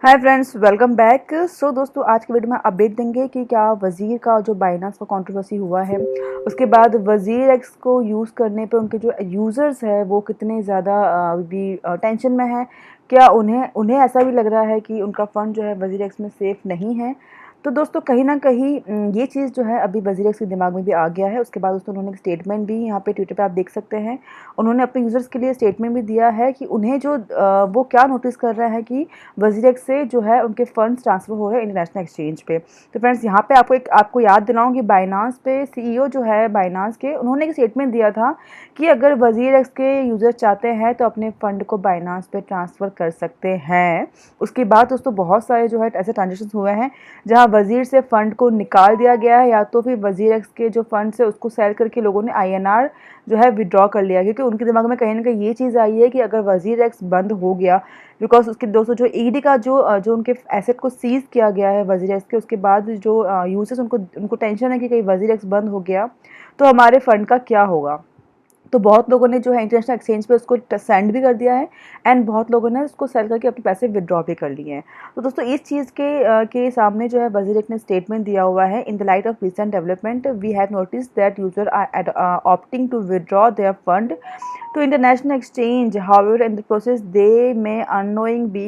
हाय friends, welcome back. So दोस्तों, आज के वीडियो में अपडेट देंगे कि क्या वज़ीर का जो बाइनांस का कंट्रोवर्सी हुआ है, उसके बाद वज़ीर एक्स को यूज़ करने पे उनके जो यूज़र्स हैं वो कितने ज़्यादा भी टेंशन में हैं। क्या उन्हें उन्हें ऐसा भी लग रहा है कि उनका फ़ंड जो है वज़ीर एक्स में सेफ़ नहीं है। तो दोस्तों, कहीं न कहीं ये चीज़ जो है अभी वज़ीर एक्स के दिमाग में भी आ गया है। उसके बाद दोस्तों उन्होंने एक स्टेटमेंट भी यहाँ पे ट्विटर पे आप देख सकते हैं। उन्होंने अपने यूज़र्स के लिए स्टेटमेंट भी दिया है कि उन्हें जो वो क्या नोटिस कर रहा है कि वज़ीरेक्स से जो है उनके फंड्स ट्रांसफ़र हो रहे हैं इंटरनेशनल एक्सचेंज पे। तो फ्रेंड्स, यहाँ पे आपको याद दिलाऊँ कि बाइनांस पे सीईओ जो है बाइनांस के, उन्होंने एक स्टेटमेंट दिया था कि अगर वज़ीरेक्स के यूज़र चाहते हैं तो अपने फ़ंड को बाइनांस पे ट्रांसफ़र कर सकते हैं। उसके बाद दोस्तों बहुत सारे जो है ऐसे ट्रांजेक्शन्स हुए हैं जहाँ वज़ीर से फ़ंड को निकाल दिया गया है, या तो फिर वज़ीरेक्स के जो फंड्स है उसको सेल करके लोगों ने आईएनआर जो है विड्रॉ कर लिया, क्योंकि उनके दिमाग में कहीं न कहीं ये चीज़ आई है कि अगर वज़ीर एक्स बंद हो गया, बिकॉज़ उसके दोस्तों जो ईडी का जो उनके एसेट को सीज़ किया गया है वज़ीर एक्स के, उसके बाद जो यूज़र्स उनको उनको टेंशन है कि कहीं वज़ीर एक्स बंद हो गया तो हमारे फ़ंड का क्या होगा। तो बहुत लोगों ने जो है इंटरनेशनल एक्सचेंज पे उसको सेंड भी कर दिया है, एंड बहुत लोगों ने उसको सेल करके अपने पैसे विड्रॉ भी कर लिए हैं। तो दोस्तों इस चीज़ के सामने जो है वज़ीर ने स्टेटमेंट दिया हुआ है, in the light of recent development we have notice that user are opting to withdraw their fund to international exchange, however in the process they may unknowing be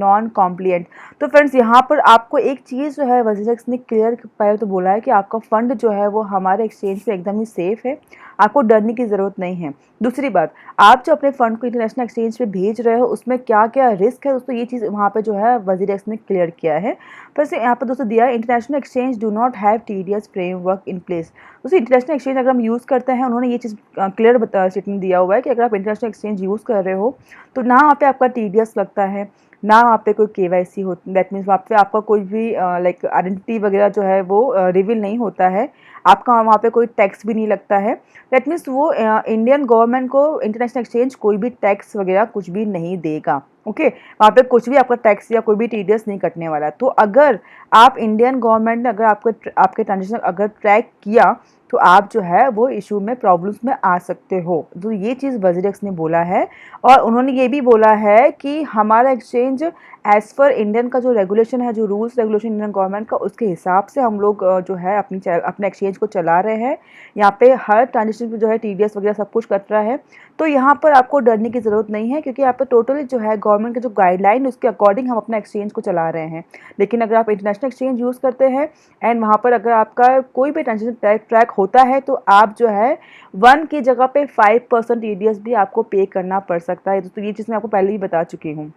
non compliant। तो friends, यहाँ पर आपको एक चीज़ जो है वज़ीर x ने clear पहले तो बोला है कि आपका फ़ंड जो है वो हमारे एक्सचेंज पे एकदम ही सेफ़ है, आपको डरने की ज़रूरत नहीं है। दूसरी बात, आप जो अपने फ़ंड को इंटरनेशनल एक्सचेंज पे भेज रहे हो उसमें क्या क्या रिस्क है दोस्तों, ये चीज़ वहाँ पे जो है वज़ीर एक्स ने क्लियर किया है। फिर से यहाँ पर दोस्तों दिया है, international exchange do not have TDS framework in place. दोस्तों इंटरनेशनल एक्सचेंज अगर हम यूज़ करते हैं, उन्होंने ये चीज़ क्लियर स्टेटमेंट दिया हुआ है कि अगर आप इंटरनेशनल एक्सचेंज यूज़ कर रहे हो तो ना वहाँ पे आपका टीडीएस लगता है, ना वहाँ पे कोई केवाईसी हो, दैट मीन्स वहाँ पे आपका कोई भी लाइक आइडेंटिटी वगैरह जो है वो रिवील नहीं होता है, आपका वहाँ पे कोई टैक्स भी नहीं लगता है। दैट मीन्स वो इंडियन गवर्नमेंट को इंटरनेशनल एक्सचेंज कोई भी टैक्स वगैरह कुछ भी नहीं देगा। ओके, वहाँ पे कुछ भी आपका टैक्स या कोई भी टीडीएस नहीं कटने वाला। तो अगर आप इंडियन गवर्नमेंट ने अगर आपके ट्रांजेक्शन अगर ट्रैक किया तो आप जो है वो इशू में प्रॉब्लम्स में आ सकते हो। तो ये चीज़ वज़ीर एक्स ने बोला है, और उन्होंने ये भी बोला है कि हमारा एक्सचेंज एज़ पर इंडियन का जो रेगुलेशन है, जो रूल्स रेगुलेशन इंडियन गवर्नमेंट का, उसके हिसाब से हम लोग जो है अपने एक्सचेंज को चला रहे हैं। यहाँ पे हर ट्रांजेक्शन पे जो है टीडीएस वगैरह सब कुछ कट रहा है। तो यहाँ पर आपको डरने की ज़रूरत नहीं है, क्योंकि यहाँ पर टोटली जो है गवर्नमेंट के जो गाइडलाइन है उसके अकॉर्डिंग हम अपना एक्सचेंज को चला रहे हैं। लेकिन अगर आप इंटरनेशनल एक्सचेंज यूज़ करते हैं एंड वहाँ पर अगर आपका कोई भी ट्रांजेक्शन ट्रैक होता है तो आप जो है 1 की जगह पे 5% टीडीएस भी आपको पे करना पड़ सकता है। तो ये चीज़ मैं आपको पहले ही बता चुकी हूँ।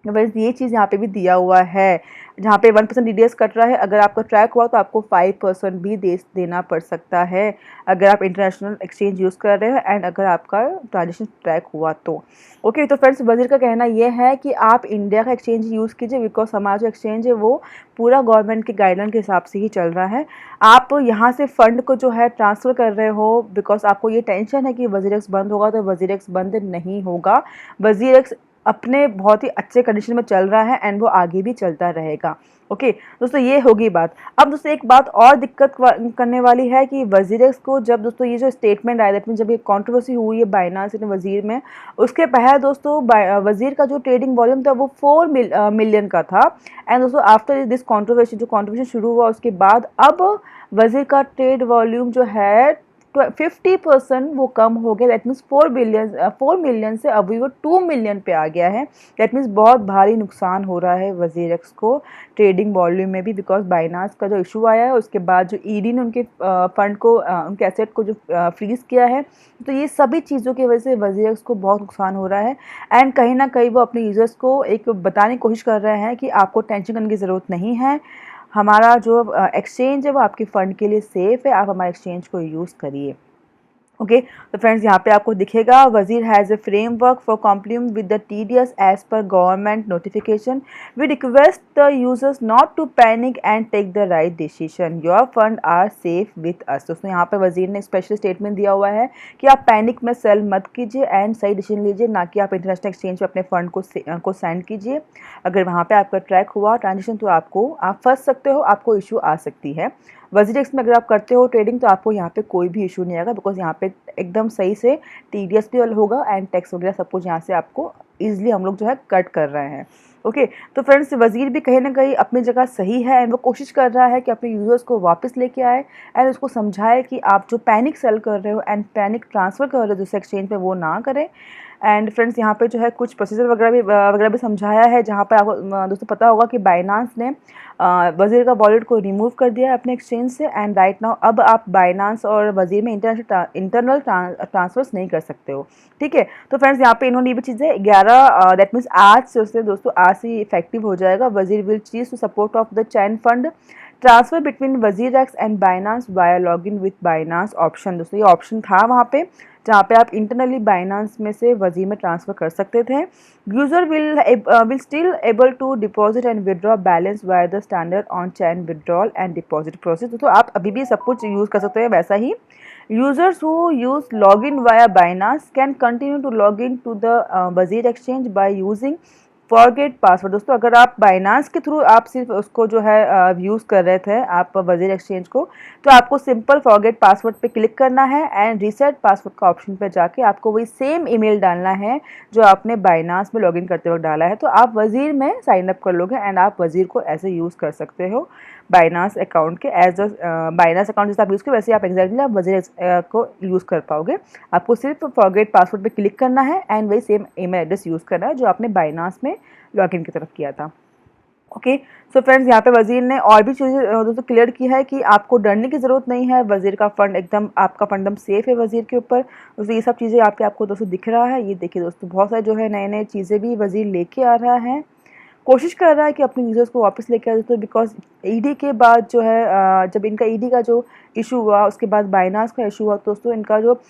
बस ये चीज़ यहाँ पे भी दिया हुआ है, जहाँ पे 1% टीडीएस कट रहा है, अगर आपका ट्रैक हुआ तो आपको 5% भी देना पड़ सकता है अगर आप इंटरनेशनल एक्सचेंज यूज़ कर रहे हो एंड अगर आपका ट्रांजेक्शन ट्रैक हुआ तो। ओके, तो फ्रेंड्स, वज़ीर का कहना ये है कि आप इंडिया का एक्सचेंज यूज़ कीजिए, बिकॉज हमारा जो एक्सचेंज है वो पूरा गवर्नमेंट के गाइडलाइन के हिसाब से ही चल रहा है। आप यहाँ से फ़ंड को जो है ट्रांसफ़र कर रहे हो बिकॉज आपको ये टेंशन है कि वज़ीर एक्स बंद होगा, तो वज़ीर एक्स बंद नहीं होगा। वज़ीर एक्स अपने बहुत ही अच्छे कंडीशन में चल रहा है एंड वो आगे भी चलता रहेगा। ओके दोस्तों, ये होगी बात। अब दोस्तों एक बात और दिक्कत करने वाली है कि वज़ीर एक्स को जब दोस्तों ये जो स्टेटमेंट आया, दैट मीन जब ये कंट्रोवर्सी हुई है बाइनांस ने वज़ीर में, उसके पहले दोस्तों वज़ीर का जो ट्रेडिंग वॉल्यूम था वो 4 मिलियन का था। एंड दोस्तों आफ्टर दिस कंट्रोवर्सी, जो कंट्रोवर्सी शुरू हुआ उसके बाद अब वज़ीर का ट्रेड वॉल्यूम जो है 50% वो कम हो गया। दैट मीन्स 4 मिलियन से अभी वो 2 मिलियन पे आ गया है। दैट मीन्स बहुत भारी नुकसान हो रहा है वज़ीर एक्स को ट्रेडिंग वॉल्यूम में भी, बिकॉज बाइनांस का जो इशू आया है उसके बाद जो ईडी ने उनके फंड को उनके एसेट को जो फ्रीज़ किया है, तो ये सभी चीज़ों की वजह से वज़ीर एक्स को बहुत नुकसान हो रहा है। एंड कहीं ना कहीं वो अपने यूज़र्स को एक बताने की कोशिश कर रहे हैं कि आपको टेंशन करने की ज़रूरत नहीं है, हमारा जो एक्सचेंज है वो आपके फ़ंड के लिए सेफ़ है, आप हमारे एक्सचेंज को यूज़ करिए। ओके, तो फ्रेंड्स यहाँ पे आपको दिखेगा, Wazir has a framework for compliance with the TDS as per government notification. We request the users not to panic and take the right decision, your fund are safe with us. दोस्तों यहाँ पे वज़ीर ने special statement दिया हुआ है कि आप पैनिक में सेल मत कीजिए एंड सही डिसीजन लीजिए, ना कि आप इंटरनेशनल एक्सचेंज पे अपने फंड को सेंड कीजिए। अगर वहाँ पे आपका ट्रैक हुआ ट्रांजेक्शन तो आप फंस सकते हो, आपको इशू आ सकती है। वज़ीर एक्स में अगर आप करते हो ट्रेडिंग तो आपको यहाँ पे कोई भी इशू नहीं आएगा, बिकॉज यहाँ पे एकदम सही से टीडीएस भी होगा एंड टैक्स वगैरह सब कुछ यहाँ से आपको ईजिली हम लोग जो है कट कर रहे हैं। ओके, तो फ्रेंड्स वज़ीर भी कहीं न कहीं अपनी जगह सही है एंड वो कोशिश कर रहा है कि अपने यूज़र्स को वापस लेके आए एंड उसको समझाए कि आप जो पैनिक सेल कर रहे हो एंड पैनिक ट्रांसफ़र कर रहे हो दूसरे एक्सचेंज पे, वो ना करें। एंड फ्रेंड्स यहाँ पे जो है कुछ प्रोसीजर वगैरह भी समझाया है, जहाँ पर आपको दोस्तों पता होगा कि बाइनेंस ने वज़ीर का वॉलेट को रिमूव कर दिया है अपने एक्सचेंज से एंड राइट नाउ अब आप बाइनेंस और वज़ीर में इंटरनल ट्रांसफर्स नहीं कर सकते हो। ठीक है, तो फ्रेंड्स यहाँ पे इन्होंने ये भी चीज़ें 11 दैट मीन्स आज से दोस्तों आज से इफेक्टिव हो जाएगा। Wazir will cease to support of the chain fund transfer between WazirX and Binance via login with Binance option. दोस्तों ये ऑप्शन था वहाँ पे जहाँ पे आप इंटरनली बाइनेंस में से वज़ीर में ट्रांसफ़र कर सकते थे। User will still able to deposit and withdraw balance via the standard on chain withdrawal and deposit process. दोस्तों आप अभी भी सब कुछ यूज़ कर सकते हैं वैसा ही। Users who use login via Binance can continue to log in to the Wazir exchange by using forget password. दोस्तों अगर आप बाइनांस के थ्रू आप सिर्फ उसको जो है यूज़ कर रहे थे आप वज़ीर एक्सचेंज को, तो आपको सिंपल फॉरगेट पासवर्ड पे क्लिक करना है एंड रीसेट पासवर्ड का ऑप्शन पे जाके आपको वही सेम ईमेल डालना है जो आपने बाइनांस में लॉगिन करते वक्त डाला है। तो आप वज़ीर में साइन अप कर लोगे एंड आप वज़ीर को ऐसे यूज़ कर सकते हो बाइनांस अकाउंट के एज अ बाइनांस अकाउंट जैसे आप यूज़ करें वैसे आप एग्जैक्टली आप वज़ीर को यूज़ कर पाओगे। आपको सिर्फ फॉरगेट पासवर्ड पे क्लिक करना है एंड वही सेम ईमेल एड्रेस यूज़ करना है जो आपने बाइनांस में लॉगिन की तरफ किया था। ओके, सो फ्रेंड्स यहाँ पे वज़ीर ने और भी चीज़ें दोस्तों क्लियर की है कि आपको डरने की ज़रूरत नहीं है। वज़ीर का फंड एकदम आपका फंड एकदम सेफ़ है वज़ीर के ऊपर। दोस्तों ये सब चीज़ें यहाँ पे आपको दोस्तों दिख रहा है। ये देखिए दोस्तों बहुत सारे जो है नए-नए चीज़ें भी वज़ीर लेके आ रहा है, कोशिश कर रहा है कि अपने यूज़र्स को वापस लेके आए दोस्तों। बिकॉज़ ईडी के बाद जो है जब इनका ईडी का जो इशू हुआ उसके बाद बाइनांस का इशू हुआ दोस्तों, इनका जो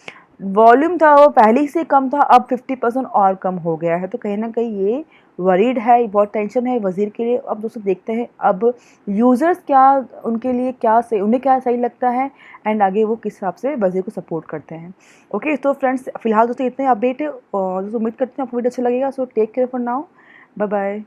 वॉल्यूम था वो पहले से कम था, अब 50% और कम हो गया है। तो कहीं न कहीं ये वरीड है, बहुत टेंशन है वज़ीर के लिए। अब दोस्तों देखते हैं अब यूज़र्स क्या उनके लिए क्या सही, उन्हें क्या सही लगता है एंड आगे वो किस हिसाब से वज़ीर को सपोर्ट करते हैं। ओके, तो फ्रेंड्स फिलहाल दोस्तों इतने अपडेट है और दोस्तों उम्मीद करते हैं आपको वीडियो अच्छा लगेगा। So take care for now, bye bye.